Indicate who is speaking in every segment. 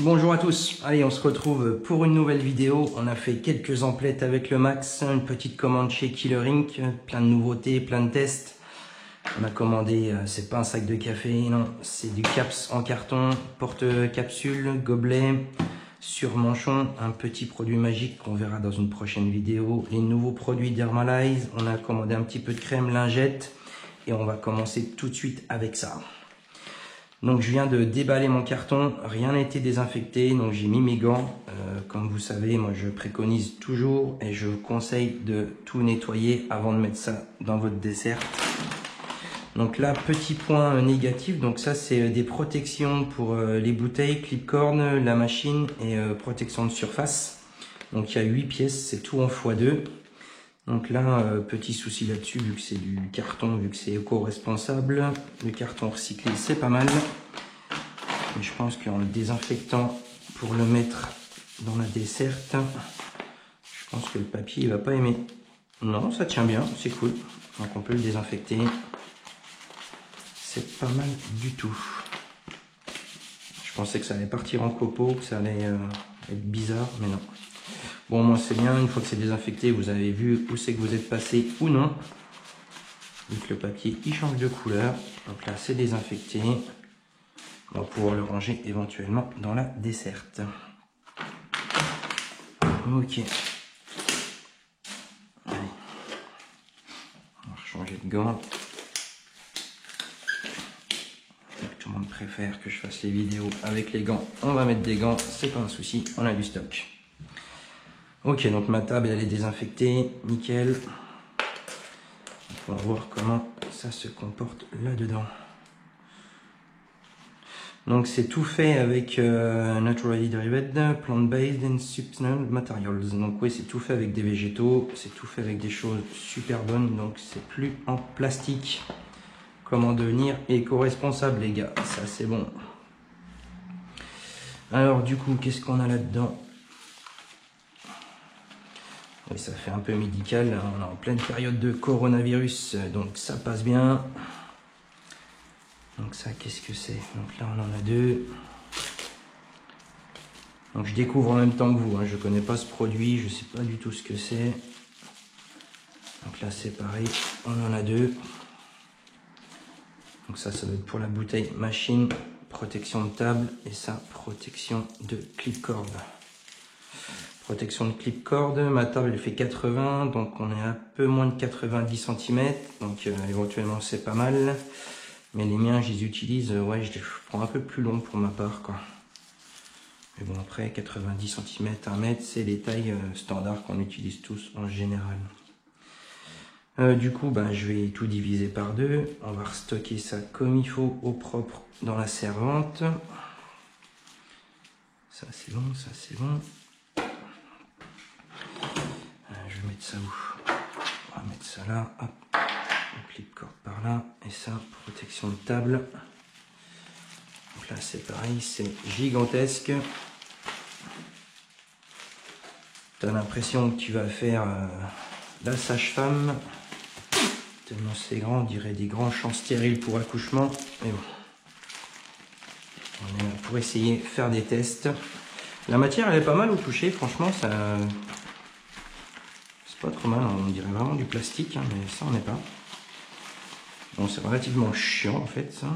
Speaker 1: Bonjour à tous, allez on se retrouve pour une nouvelle vidéo. On a fait quelques emplettes avec le Max, une petite commande chez Killer Inc, plein de nouveautés, plein de tests. On a commandé, c'est pas un sac de café, non, c'est du caps en carton, porte-capsule, gobelet, sur-manchon, un petit produit magique qu'on verra dans une prochaine vidéo. Les nouveaux produits d'Hermalize, on a commandé un petit peu de crème lingette et on va commencer tout de suite avec ça. Donc je viens de déballer mon carton, rien n'a été désinfecté, donc j'ai mis mes gants. Comme vous savez, moi je préconise toujours et je vous conseille de tout nettoyer avant de mettre ça dans votre dessert. Donc là, petit point négatif, donc ça c'est des protections pour les bouteilles, clip-corn, la machine et protection de surface. Donc il y a 8 pièces, c'est tout en x2. Donc là, petit souci là-dessus, vu que c'est du carton, vu que c'est éco-responsable. Le carton recyclé, c'est pas mal. Mais je pense qu'en le désinfectant pour le mettre dans la desserte, je pense que le papier il va pas aimer. Non, ça tient bien, c'est cool. Donc on peut le désinfecter. C'est pas mal du tout. Je pensais que ça allait partir en copeaux, que ça allait être bizarre, mais non. Bon, moi c'est bien, une fois que c'est désinfecté, vous avez vu où c'est que vous êtes passé ou non. Vu que le papier il change de couleur. Donc là c'est désinfecté. On va pouvoir le ranger éventuellement dans la desserte. Ok. Allez. On va changer de gants. Tout le monde préfère que je fasse les vidéos avec les gants. On va mettre des gants, c'est pas un souci, on a du stock. Ok, donc ma table elle est désinfectée, nickel. On va voir comment ça se comporte là-dedans. Donc c'est tout fait avec Naturally Derived, Plant-Based and Substantial Materials. Donc oui, c'est tout fait avec des végétaux, c'est tout fait avec des choses super bonnes. Donc c'est plus en plastique. Comment devenir éco-responsable les gars, ça c'est bon. Alors du coup, qu'est-ce qu'on a là-dedans? Oui, ça fait un peu médical, on est en pleine période de coronavirus, donc ça passe bien. Donc ça, qu'est-ce que c'est? Donc là, on en a deux. Donc je découvre en même temps que vous, hein. Je ne connais pas ce produit, je ne sais pas du tout ce que c'est. Donc là, c'est pareil, on en a deux. Donc ça doit être pour la bouteille machine, protection de table, et ça, protection de clip-cord. Protection de clip-cord, ma table elle fait 80, donc on est un peu moins de 90 cm, donc éventuellement c'est pas mal. Mais les miens, je les utilise, ouais, je prends un peu plus long pour ma part, quoi. Mais bon, après, 90 cm, 1 mètre, c'est les tailles standards qu'on utilise tous en général. Du coup, ben, je vais tout diviser par deux. On va restocker ça comme il faut, au propre, dans la servante. Ça, c'est bon, ça, c'est bon. Je vais mettre ça où? On va mettre ça là, hop. Le clip-cord par là, et ça, protection de table. Donc là, c'est pareil, c'est gigantesque. Tu as l'impression que tu vas faire la sage-femme. Tellement c'est grand, on dirait des grands champs stériles pour accouchement. Mais bon, on est là pour essayer de faire des tests. La matière, elle est pas mal au toucher, franchement, ça... c'est pas trop mal, on dirait vraiment du plastique, hein, mais ça, on n'est pas. Bon, c'est relativement chiant, en fait, ça.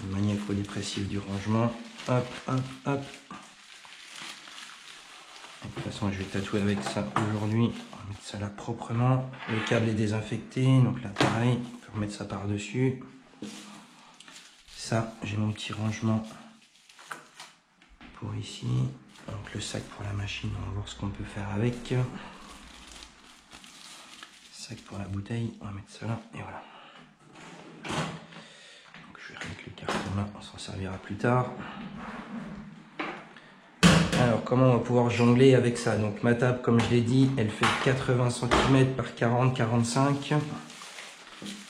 Speaker 1: Magnéto-dépressif du rangement. Hop, hop, hop. De toute façon, je vais tatouer avec ça aujourd'hui. On va mettre ça là proprement. Le câble est désinfecté, donc là, pareil. On peut remettre ça par-dessus. Ça, j'ai mon petit rangement pour ici. Donc le sac pour la machine, on va voir ce qu'on peut faire avec. Sac pour la bouteille, on va mettre ça là, et voilà. Donc je vais remettre le carton là, on s'en servira plus tard. Alors comment on va pouvoir jongler avec ça? Donc ma table, comme je l'ai dit, elle fait 80 cm par 40-45.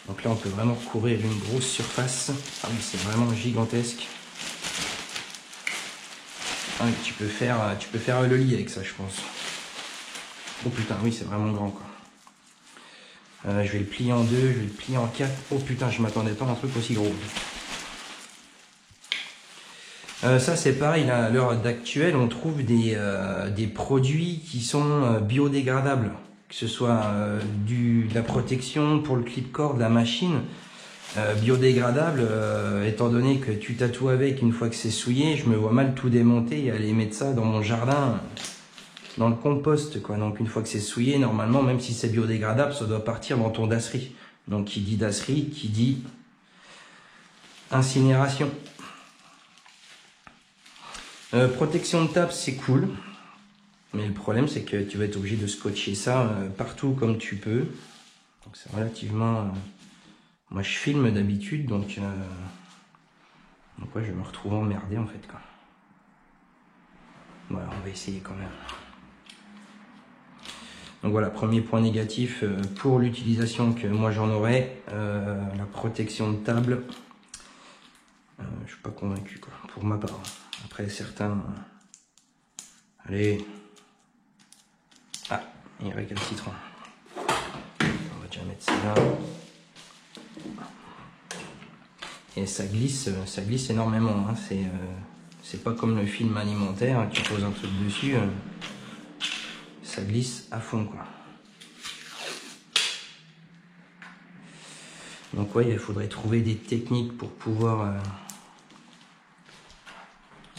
Speaker 1: Donc là on peut vraiment recouvrir une grosse surface. Ah oui, c'est vraiment gigantesque. Ah oui, tu peux faire le lit avec ça, je pense. Oh putain, oui, c'est vraiment grand, quoi. Je vais le plier en deux, je vais le plier en quatre. Oh putain, je m'attendais pas à un truc aussi gros. Ça c'est pareil, là, à l'heure d'actuelle, on trouve des produits qui sont biodégradables. Que ce soit de la protection pour le clip-cord de la machine, biodégradable, étant donné que tu tatoues avec une fois que c'est souillé, je me vois mal tout démonter et aller mettre ça dans mon jardin, dans le compost, quoi. Donc une fois que c'est souillé, normalement, même si c'est biodégradable, ça doit partir dans ton dasserie. Donc qui dit dasserie, qui dit incinération. Protection de table, c'est cool. Mais le problème, c'est que tu vas être obligé de scotcher ça partout comme tu peux. Donc c'est relativement... Moi, je filme d'habitude, donc ouais, je vais me retrouver emmerdé en fait, quoi. Voilà, on va essayer quand même. Donc voilà, premier point négatif pour l'utilisation que moi j'en aurais, la protection de table. Je suis pas convaincu, quoi, pour ma part. Après, certains... Allez. Ah, il récalcitrant. On va déjà mettre ça là. Et ça glisse énormément. Hein. C'est pas comme le film alimentaire, hein, tu poses un truc dessus, ça glisse à fond, quoi. Donc ouais, il faudrait trouver des techniques pour pouvoir...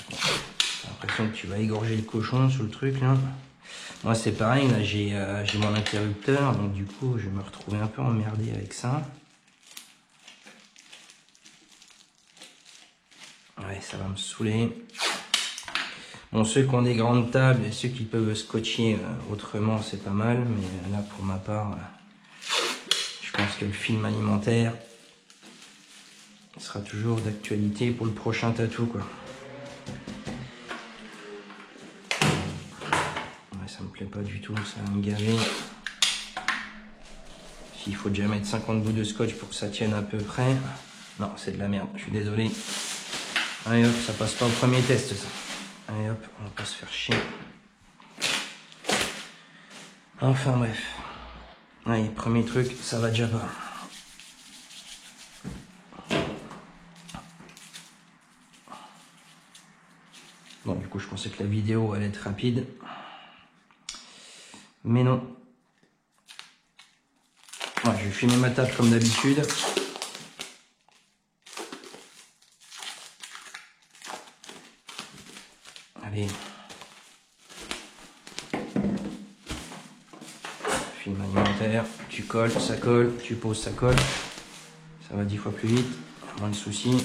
Speaker 1: J'ai l'impression que tu vas égorger le cochon sur le truc là. Moi c'est pareil, là j'ai mon interrupteur, donc du coup je vais me retrouver un peu emmerdé avec ça. Ouais, ça va me saouler. Bon, ceux qui ont des grandes tables et ceux qui peuvent scotcher autrement, c'est pas mal. Mais là, pour ma part, je pense que le film alimentaire sera toujours d'actualité pour le prochain tatou, quoi. Ouais, ça me plaît pas du tout, ça va me gaver. S'il faut déjà mettre 50 bouts de scotch pour que ça tienne à peu près. Non, c'est de la merde, je suis désolé. Allez hop, ça passe pas au premier test, ça. Allez hop, on va pas se faire chier. Enfin bref. Allez, premier truc, ça va déjà pas. Bon, du coup, je pensais que la vidéo allait être rapide. Mais non. Ouais, je vais filmer ma table comme d'habitude. Allez. Film alimentaire, tu colles, ça colle, tu poses, ça colle. Ça va 10 fois plus vite, moins de soucis.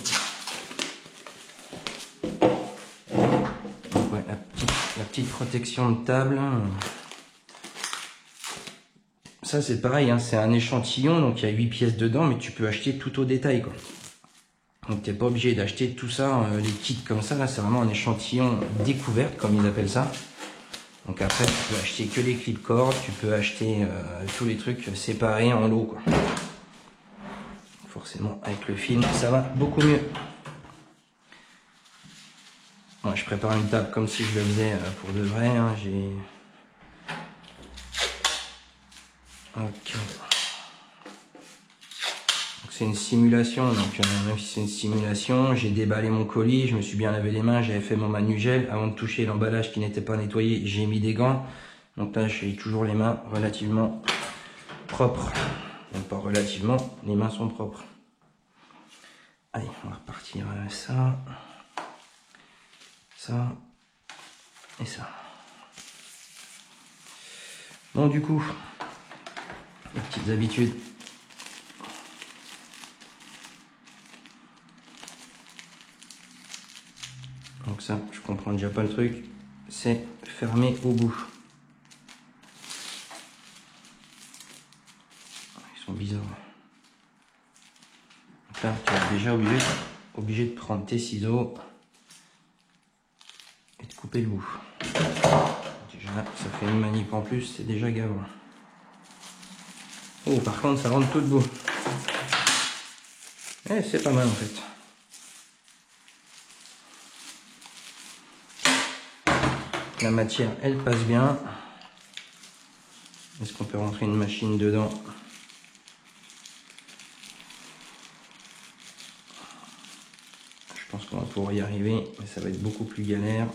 Speaker 1: Donc ouais, la petite protection de table. Ça c'est pareil, hein, c'est un échantillon, donc il y a 8 pièces dedans, mais tu peux acheter tout au détail, quoi. Donc t'es pas obligé d'acheter tout ça, les kits comme ça, là c'est vraiment un échantillon découverte, comme ils appellent ça. Donc après tu peux acheter que les clip cords, tu peux acheter tous les trucs séparés en lot, quoi. Forcément avec le film ça va beaucoup mieux. Moi je prépare une table comme si je le faisais pour de vrai, hein. Ok. C'est une simulation, donc même si c'est une simulation, j'ai déballé mon colis, je me suis bien lavé les mains, j'avais fait mon manugel, avant de toucher l'emballage qui n'était pas nettoyé, j'ai mis des gants. Donc là j'ai toujours les mains relativement propres. Donc pas relativement, les mains sont propres. Allez, on va repartir ça, ça et ça. Bon du coup, les petites habitudes. Donc ça, je comprends déjà pas le truc, c'est fermé au bout. Ils sont bizarres. Donc là, tu es déjà obligé de prendre tes ciseaux et de couper le bout. Déjà, ça fait une manip en plus, c'est déjà gavant. Oh, par contre, ça rentre tout debout. Eh, c'est pas mal en fait. La matière, elle passe bien. Est-ce qu'on peut rentrer une machine dedans? Je pense qu'on va pouvoir y arriver, mais ça va être beaucoup plus galère.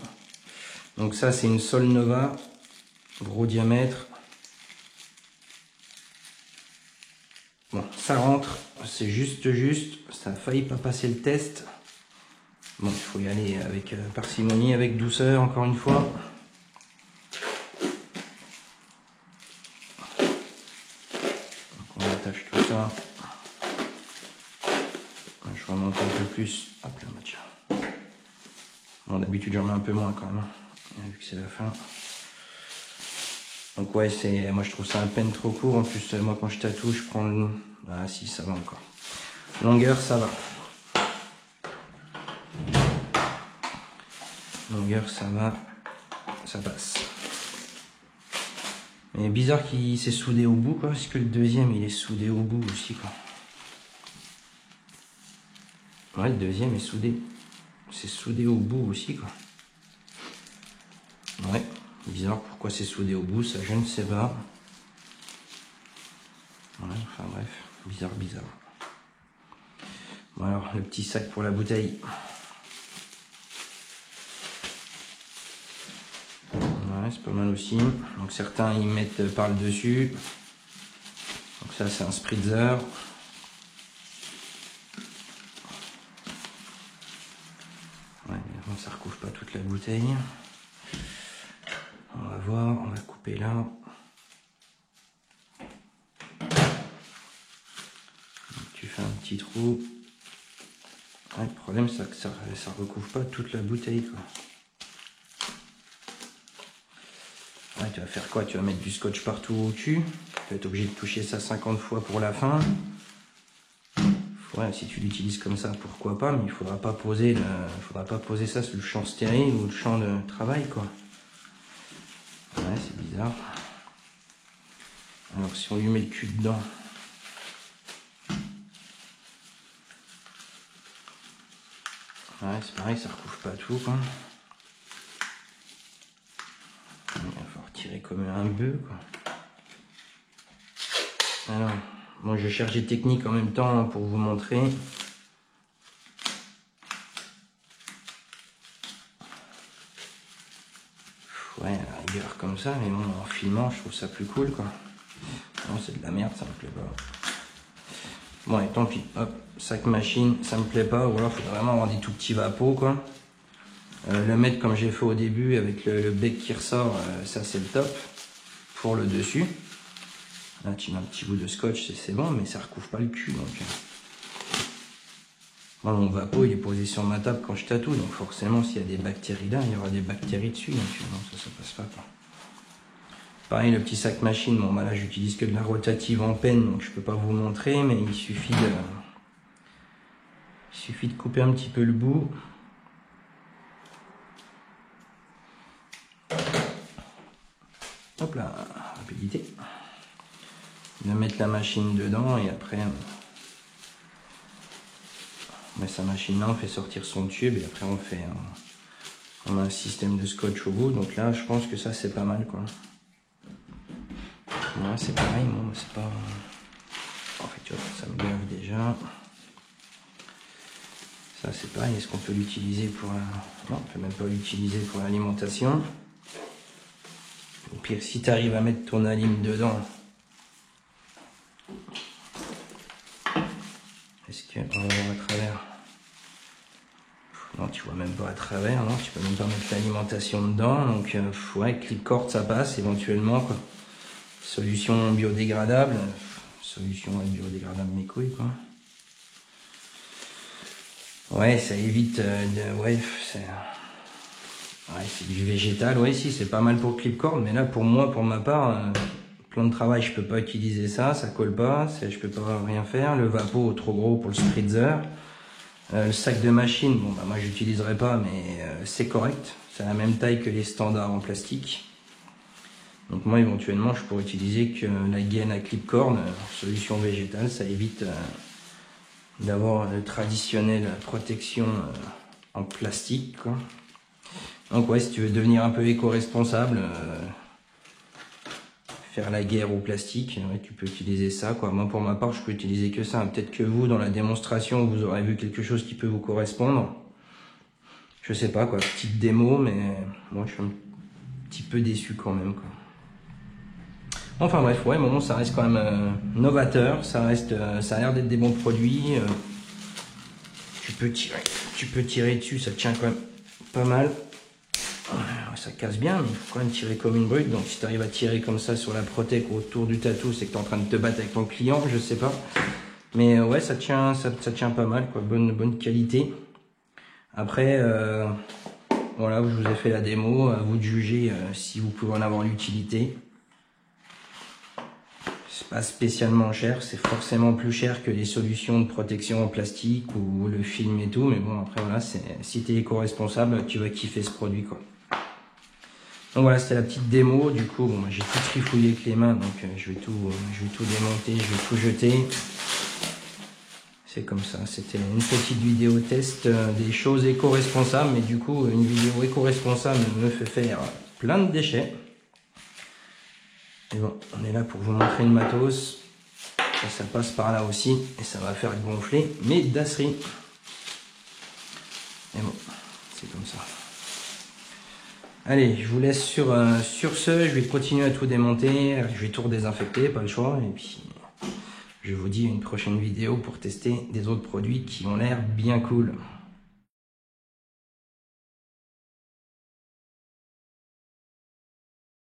Speaker 1: Donc ça, c'est une Sol Nova, gros diamètre. Bon, ça rentre, c'est juste, ça a failli pas passer le test. Bon, il faut y aller avec parcimonie, avec douceur, encore une fois. Donc on attache tout ça. Je remonte un peu plus. Hop là, tiens. Bon, d'habitude j'en mets un peu moins quand même, vu que c'est la fin. Donc ouais, moi je trouve ça à peine trop court. En plus, moi quand je tatoue, je prends le... Ah si, ça va encore. Longueur, ça va. Longueur, ça va. Ça passe. Mais bizarre qu'il s'est soudé au bout, quoi, parce que le deuxième, il est soudé au bout aussi, quoi. Ouais, le deuxième est soudé. C'est soudé au bout aussi, quoi. Ouais, bizarre, pourquoi c'est soudé au bout, ça je ne sais pas. Ouais, enfin bref, bizarre. Bon alors, le petit sac pour la bouteille. Ouais, c'est pas mal aussi. Donc certains ils mettent par le dessus. Donc ça c'est un spritzer. Ouais, mais bon, ça recouvre pas toute la bouteille. On va voir, on va couper là. Donc, tu fais un petit trou. Ouais, le problème c'est que ça recouvre pas toute la bouteille, quoi. Ouais, tu vas faire quoi? Tu vas mettre du scotch partout au-dessus. Tu vas être obligé de toucher ça 50 fois pour la fin. Ouais, si tu l'utilises comme ça, pourquoi pas, mais il faudra pas poser ça sur le champ stérile ou le champ de travail, quoi. Ouais, c'est bizarre. Alors si on lui met le cul dedans. Ouais, c'est pareil, ça recouvre pas tout, quoi. Il va retirer comme un bœuf, quoi. Alors, moi je cherche des techniques en même temps pour vous montrer. Ouais, à la rigueur comme ça, mais bon, en filmant, je trouve ça plus cool, quoi. Non, c'est de la merde, ça me plaît pas. Bon, et tant pis, hop, sac machine, ça me plaît pas, ou alors il faudrait vraiment avoir des tout petits vapeaux, quoi. Le mettre comme j'ai fait au début avec le bec qui ressort, ça c'est le top. Pour le dessus. Là, tu mets un petit bout de scotch, c'est bon, mais ça recouvre pas le cul, donc. Moi, mon vapeau, il est posé sur ma table quand je tatoue, donc forcément, s'il y a des bactéries là, il y aura des bactéries dessus, donc non, ça passe pas, quoi. Pareil, le petit sac machine, bon, bah là, j'utilise que de la rotative en penne, donc je peux pas vous montrer, mais il suffit de couper un petit peu le bout. Hop là, rapidité. De mettre la machine dedans et après on met sa machine là, on fait sortir son tube et après on a un système de scotch au bout. Donc là, je pense que ça c'est pas mal, quoi. Ouais, c'est pareil, bon, c'est pas. En fait, tu vois, ça me gave déjà. Ça c'est pareil. Est-ce qu'on peut l'utiliser pour non, on peut même pas l'utiliser pour l'alimentation. Au pire, si tu arrives à mettre ton alim dedans. Est-ce qu'on va voir à travers? Non, tu vois même pas à travers, non, tu peux même pas mettre l'alimentation dedans, donc ouais, clip-cord ça passe éventuellement, quoi. Solution biodégradable, mes couilles, quoi. Ouais, ça évite ouais, c'est du végétal, ouais, si, c'est pas mal pour clip-cord, mais là, pour moi, pour ma part, plan de travail, je peux pas utiliser ça colle pas, je peux pas rien faire. Le vapeau, trop gros pour le spritzer. Le sac de machine, bon bah moi j'utiliserai pas, mais c'est correct. C'est la même taille que les standards en plastique. Donc moi éventuellement je pourrais utiliser que la gaine à clip-cord, solution végétale, ça évite d'avoir le traditionnel protection en plastique, quoi. Donc ouais, si tu veux devenir un peu éco-responsable, faire la guerre au plastique, ouais, tu peux utiliser ça, quoi. Moi pour ma part je peux utiliser que ça. Peut-être que vous dans la démonstration vous aurez vu quelque chose qui peut vous correspondre. Je sais pas quoi, petite démo, mais moi je suis un petit peu déçu quand même, quoi. Enfin bref, ouais, bon, ça reste quand même novateur, ça a l'air d'être des bons produits. Tu peux tirer dessus, ça tient quand même pas mal. Ça casse bien, mais il faut quand même tirer comme une brute. Donc si tu arrives à tirer comme ça sur la Protec autour du tatou, c'est que tu es en train de te battre avec ton client, je sais pas. Mais ouais, ça tient pas mal, quoi. Bonne qualité. Après, voilà, je vous ai fait la démo, à vous de juger si vous pouvez en avoir l'utilité. C'est pas spécialement cher, c'est forcément plus cher que les solutions de protection en plastique ou le film et tout, mais bon, après voilà, si tu es éco-responsable, tu vas kiffer ce produit, quoi. Donc voilà, c'était la petite démo. Du coup, bon, j'ai tout trifouillé avec les mains, donc je vais tout démonter, je vais tout jeter. C'est comme ça, c'était une petite vidéo test des choses éco-responsables, mais du coup, une vidéo éco-responsable me fait faire plein de déchets. Et bon, on est là pour vous montrer le matos. Ça passe par là aussi, et ça va faire gonfler mes dasseries. Et bon, c'est comme ça. Allez, je vous laisse sur ce, je vais continuer à tout démonter, je vais tout redésinfecter, pas le choix, et puis je vous dis à une prochaine vidéo pour tester des autres produits qui ont l'air bien cool.